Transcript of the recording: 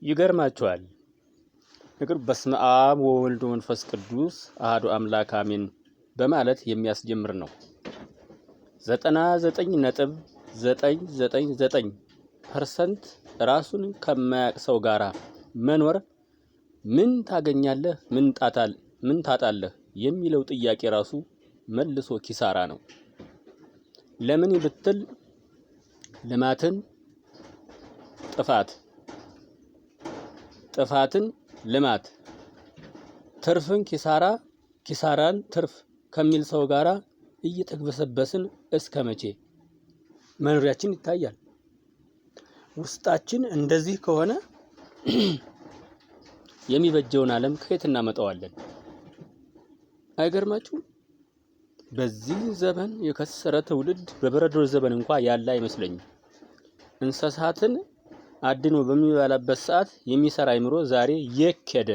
ይገርማችኋል ነገር በስመ አብ ወወልድ ወመንፈስ ቅዱስ አሐዱ አምላክ አሜን በማለት የሚያስጀምር ነው። 99.999% ራሱን ከማያቅ ሰው ጋራ መኖር ምን ታገኛለህ ምን ታጣለህ የሚለው ጥያቄ ራሱ መልሶ ኪሳራ ነው። ለምን ብትል ልማትን ጥፋትን ልማት ትርፍን ኪሳራ ኪሳራን ትርፍ ከሚል ሰው ጋራ እየተግበሰበስን እስከመቼ መኖሪያችን ይታያል? ውስጣችን እንደዚህ ከሆነ የሚበጀውን ዓለም ከየት እናመጣዋለን? አይገርማችሁም? በዚህ ዘመን የከሰረ ትውልድ በበረዶ ዘመን እንኳን ያለ አይመስለኝም። እንስሳትን አድኖ በሚበላበት ሰዓት የሚሰራ አይምሮ ዛሬ የከደ